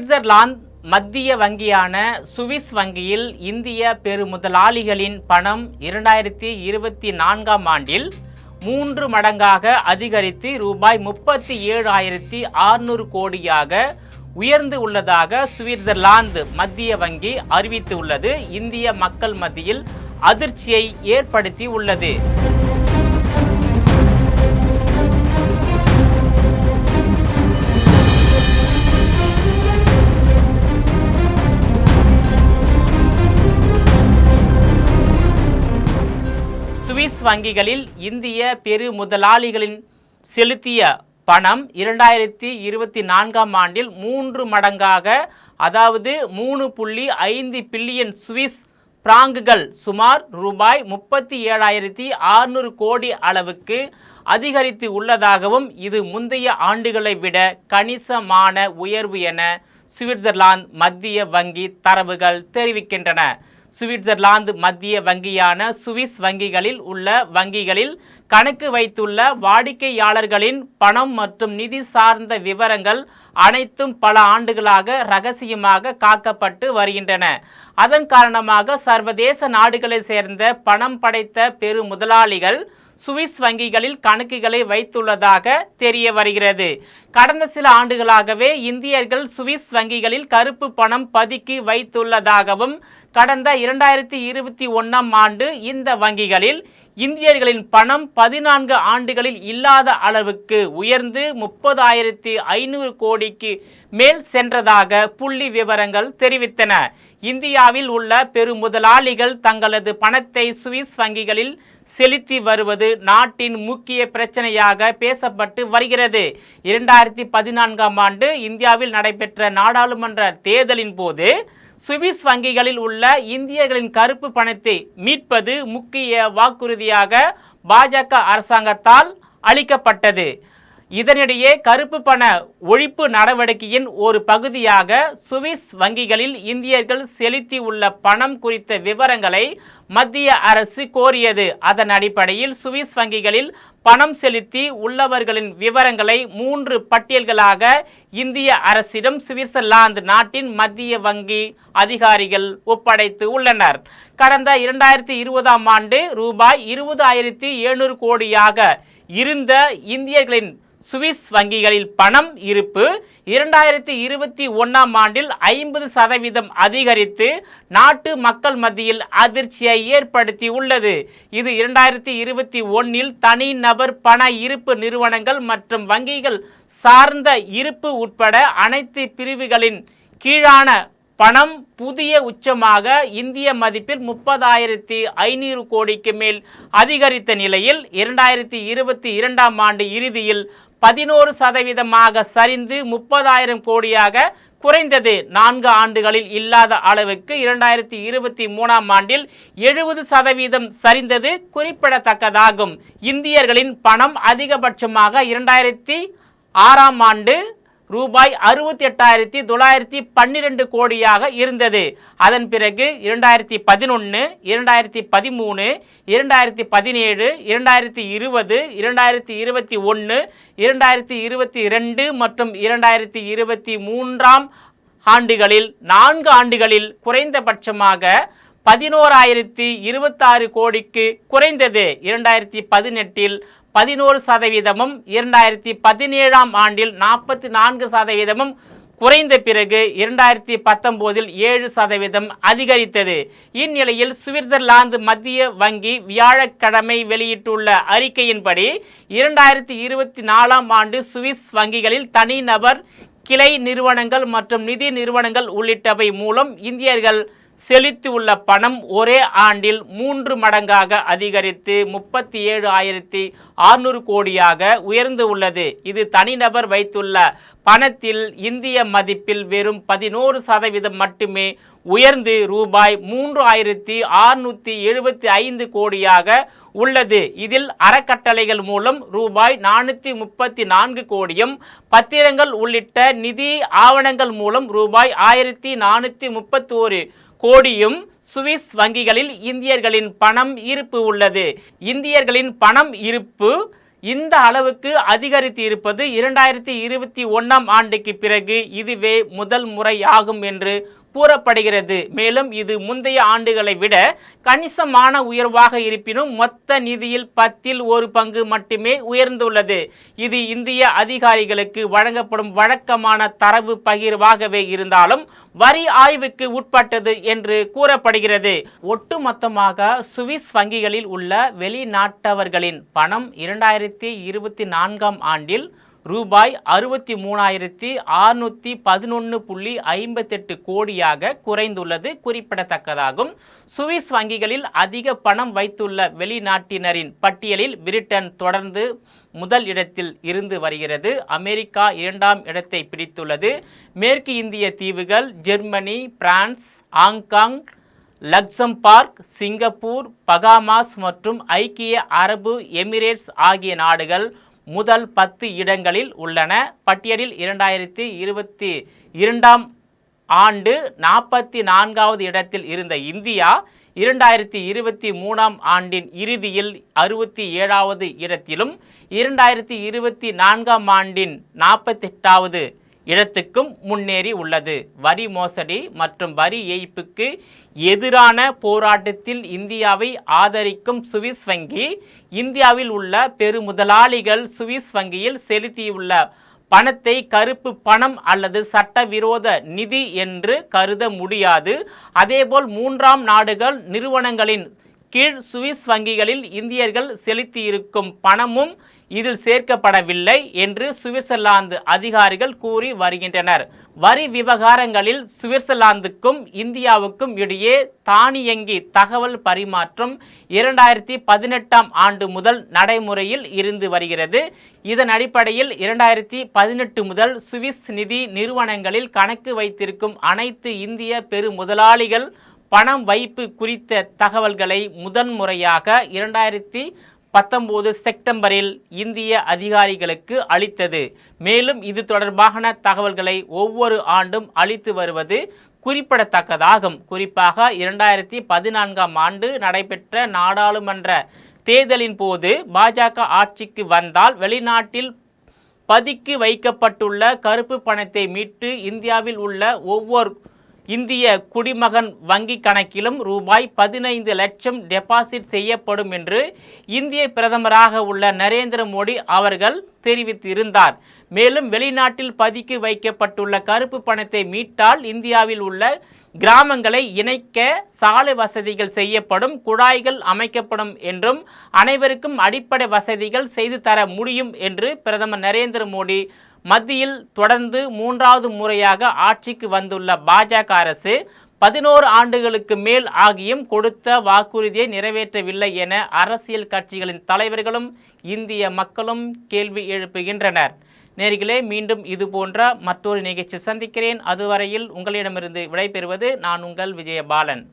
Switzerland மத்திய வங்கியான Swiss வங்கியில் இந்திய பெருமுதலாளிகளின் பணம் 2024ஆம் ஆண்டில் 3 மடங்காக அதிகரித்து ரூபாய் 37,600 கோடியாக உயர்ந்து உள்ளதாக சுவிட்சர்லாந்து மத்திய வங்கி அறிவித்துள்ளது. இந்திய மக்கள் மத்தியில் அதிர்ச்சியை ஏற்படுத்தி உள்ளது. சுவிஸ் வங்கிகளில் இந்திய பெருமுதலாளிகளின் செலுத்திய பணம் 2024ஆம் ஆண்டில் 3 மடங்காக, அதாவது 3.5 பில்லியன் சுவிஸ் பிராங்குகள், சுமார் ரூபாய் 37,600 கோடி அளவுக்கு அதிகரித்து உள்ளதாகவும் இது முந்தைய ஆண்டுகளை விட கணிசமான உயர்வு என சுவிட்சர்லாந்து மத்திய வங்கி தரவுகள் தெரிவிக்கின்றன. சுவிட்சர்லாந்து மத்திய வங்கியான சுவிஸ் வங்கிகளில் உள்ள வங்கிகளில் கணக்கு வைத்துள்ள வாடிக்கையாளர்களின் பணம் மற்றும் நிதி சார்ந்த விவரங்கள் அனைத்தும் பல ஆண்டுகளாக இரகசியமாக காக்கப்பட்டு வருகின்றன. அதன் காரணமாக சர்வதேச நாடுகளை சேர்ந்த பணம் படைத்த பெருமுதலாளிகள் சுவிஸ் வங்கிகளில் கணக்குகளை வைத்துள்ளதாக தெரிய வருகிறது. கடந்த சில ஆண்டுகளாகவே இந்தியர்கள் சுவிஸ் வங்கிகளில் கருப்பு பணம் பதுக்கி வைத்துள்ளதாகவும், கடந்த 2021ஆம் ஆண்டு இந்த வங்கிகளில் இந்தியர்களின் பணம் 14 ஆண்டுகளில் இல்லாத அளவுக்கு உயர்ந்து 30,500 கோடிக்கு மேல் சென்றதாக புள்ளி விவரங்கள் தெரிவித்தன. இந்தியாவில் உள்ள பெருமுதலாளிகள் தங்களது பணத்தை சுவிஸ் வங்கிகளில் செலுத்தி வருவது நாட்டின் முக்கிய பிரச்சனையாக பேசப்பட்டு வருகிறது. 2014ஆம் ஆண்டு இந்தியாவில் நடைபெற்ற நாடாளுமன்ற தேர்தலின் போது சுவிஸ் வங்கிகளில் உள்ள இந்தியர்களின் கருப்பு பணத்தை மீட்பது முக்கிய வாக்குறுதியாக பாஜக அரசாங்கத்தால் அளிக்கப்பட்டது. இதனிடையே கருப்பு பண ஒழிப்பு நடவடிக்கையின் ஒரு பகுதியாக சுவிஸ் வங்கிகளில் இந்தியர்கள் செலுத்தி உள்ள பணம் குறித்த விவரங்களை மத்திய அரசு கோரியது. அதன் அடிப்படையில் சுவிஸ் வங்கிகளில் பணம் செலுத்தி உள்ளவர்களின் விவரங்களை 3 பட்டியல்களாக இந்திய அரசிடம் சுவிட்சர்லாந்து நாட்டின் மத்திய வங்கி அதிகாரிகள் ஒப்படைத்து உள்ளனர். கடந்த 2020ஆம் ஆண்டு ரூபாய் 20,700 கோடியாக இருந்த இந்தியர்களின் சுவிஸ் வங்கிகளில் பணம் இருப்பு 2021ஆம் ஆண்டில் 50% அதிகரித்து நாட்டு மக்கள் மத்தியில் அதிர்ச்சியை ஏற்படுத்தி உள்ளது. இது 2021இல் தனிநபர் பண இருப்பு நிறுவனங்கள் மற்றும் வங்கிகள் சார்ந்த இருப்பு உட்பட அனைத்து பிரிவுகளின் கீழான பணம் புதிய உச்சமாக இந்திய மதிப்பில் 30,500 கோடிக்கு மேல் அதிகரித்த நிலையில் 2022ஆம் ஆண்டு இறுதியில் 11% சரிந்து 30,000 கோடியாக குறைந்தது. 4 ஆண்டுகளில் இல்லாத அளவுக்கு 2023ஆம் ஆண்டில் 70% சரிந்தது குறிப்பிடத்தக்கதாகும். இந்தியர்களின் பணம் அதிகபட்சமாக 2006ஆம் ஆண்டு ரூபாய் 68,912 கோடியாக இருந்தது. அதன் பிறகு 2011, 2013, 2017, 2020, 2021, 2022 மற்றும் 2023ஆம் ஆண்டுகளில் 4 ஆண்டுகளில் குறைந்தபட்சமாக 11,026 கோடிக்கு குறைந்தது. 2018இல் 11%, 2017ஆம் ஆண்டில் 44% குறைந்த பிறகு 2019இல் 7% அதிகரித்தது. இந்நிலையில் சுவிட்சர்லாந்து மத்திய வங்கி வியாழக்கிழமை வெளியிட்டுள்ள அறிக்கையின்படி 2024ஆம் ஆண்டு சுவிஸ் வங்கிகளில் தனிநபர், கிளை நிறுவனங்கள் மற்றும் நிதி நிறுவனங்கள் உள்ளிட்டவை மூலம் இந்தியர்கள் செலுத்தியுள்ள பணம் ஒரே ஆண்டில் 3 மடங்காக அதிகரித்து 37,600 கோடியாக உயர்ந்து உள்ளது. இது தனிநபர் வைத்துள்ள பணத்தில் இந்திய மதிப்பில் வெறும் 11% மட்டுமே உயர்ந்து ரூபாய் 3,675 கோடியாக உள்ளது. இதில் அறக்கட்டளைகள் மூலம் ரூபாய் 434 கோடியும், பத்திரங்கள் உள்ளிட்ட நிதி ஆவணங்கள் மூலம் ரூபாய் 1,431 கோடியும் சுவிஸ் வங்கிகளில் இந்தியர்களின் பணம் இருப்பு உள்ளது. இந்தியர்களின் பணம் இருப்பு இந்த அளவுக்கு அதிகரித்து இருப்பது 2021ஆம் ஆண்டுக்கு பிறகு இதுவே முதல் முறையாகும் என்று கூறப்படுகிறது. மேலும் இது முந்தைய ஆண்டுகளை விட கணிசமான உயர்வாக இருப்பினும் மொத்த நிதியில் 10ல் 1 பங்கு மட்டுமே உயர்ந்துள்ளது. இது இந்திய அதிகாரிகளுக்கு வழங்கப்படும் வழக்கமான தரவு பகிர்வாகவே இருந்தாலும் வரி ஆய்வுக்கு உட்பட்டது என்று கூறப்படுகிறது. ஒட்டுமொத்தமாக சுவிஸ் வங்கிகளில் உள்ள வெளிநாட்டவர்களின் பணம் 2024ஆம் ஆண்டில் ரூபாய் 63,611.58 கோடியாக குறைந்துள்ளது குறிப்பிடத்தக்கதாகும். சுவிஸ் வங்கிகளில் அதிக பணம் வைத்துள்ள வெளிநாட்டினரின் பட்டியலில் பிரிட்டன் தொடர்ந்து முதல் இடத்தில் இருந்து வருகிறது. அமெரிக்கா 2ஆம் இடத்தை பிடித்துள்ளது. மேற்கு இந்திய தீவுகள், Germany, France, Hong Kong, Luxembourg, Singapore, Bahamas மற்றும் ஐக்கிய அரபு எமிரேட்ஸ் ஆகிய நாடுகள் முதல் 10 இடங்களில் உள்ளன. பட்டியலில் 2022ஆம் ஆண்டு 44வது இடத்தில் இருந்த இந்தியா 2023ஆம் ஆண்டின் இறுதியில் 67வது இடத்திலும் 2024ஆம் ஆண்டின் 48வது இடத்துக்கும் முன்னேறி உள்ளது. வரி மோசடி மற்றும் வரி ஏய்ப்புக்கு எதிரான போராட்டத்தில் இந்தியாவை ஆதரிக்கும் சுவிஸ் வங்கி, இந்தியாவில் உள்ள பெருமுதலாளிகள் சுவிஸ் வங்கியில் செலுத்தியுள்ள பணத்தை கருப்பு பணம் அல்லது சட்டவிரோத நிதி என்று கருத முடியாது. அதேபோல் 3ஆம் நாடுகள் நிறுவனங்களின் கீழ் சுவிஸ் வங்கிகளில் இந்தியர்கள் செலுத்தியிருக்கும் பணமும் இதில் சேர்க்கப்படவில்லை என்று சுவிட்சர்லாந்து அதிகாரிகள் கூறி வருகின்றனர். வரி விவகாரங்களில் சுவிட்சர்லாந்துக்கும் இந்தியாவுக்கும் இடையே தானியங்கி தகவல் பரிமாற்றம் 2018ஆம் ஆண்டு முதல் நடைமுறையில் இருந்து வருகிறது. இதன் அடிப்படையில் 2018 முதல் சுவிஸ் நிதி நிறுவனங்களில் கணக்கு வைத்திருக்கும் அனைத்து இந்திய பெருமுதலாளிகள் பணம் வைப்பு குறித்த தகவல்களை முதன்முறையாக 2019 செப்டம்பரில் இந்திய அதிகாரிகளுக்கு அளித்தது. மேலும் இது தொடர்பான தகவல்களை ஒவ்வொரு ஆண்டும் அளித்து வருவது குறிப்பிடத்தக்கதாகும். குறிப்பாக 2014ஆம் ஆண்டு நடைபெற்ற நாடாளுமன்ற தேர்தலின் போது பாஜக ஆட்சிக்கு வந்தால் வெளிநாட்டில் பதுக்கி வைக்கப்பட்டுள்ள கருப்பு பணத்தை மீட்டு இந்தியாவில் உள்ள ஒவ்வொரு இந்திய குடிமகன் வங்கி கணக்கிலும் ரூபாய் 15 லட்சம் டெபாசிட் செய்யப்படும் என்று இந்திய பிரதமராக உள்ள நரேந்திர மோடி அவர்கள் தெரிவித்திருந்தார். மேலும் வெளிநாட்டில் பதுக்கி வைக்கப்பட்டுள்ள கருப்பு பணத்தை மீட்டால் இந்தியாவில் உள்ள கிராமங்களை இணைக்க சாலை வசதிகள் செய்யப்படும், குழாய்கள் அமைக்கப்படும் என்றும் அனைவருக்கும் அடிப்படை வசதிகள் செய்து தர முடியும் என்று பிரதமர் நரேந்திர மோடி மத்தியில் தொடர்ந்து 3வது முறையாக ஆட்சிக்கு வந்துள்ள பாஜக அரசு 11 ஆண்டுகளுக்கு மேல் ஆகியும் கொடுத்த வாக்குறுதியை நிறைவேற்றவில்லை என அரசியல் கட்சிகளின் தலைவர்களும் இந்திய மக்களும் கேள்வி எழுப்புகின்றனர். நேயர்களே, மீண்டும் இது போன்ற மற்றொரு நிகழ்ச்சி சந்திக்கிறேன். அதுவரையில் உங்களிடமிருந்து விடைபெறுவது நான் உங்கள் விஜயபாலன்.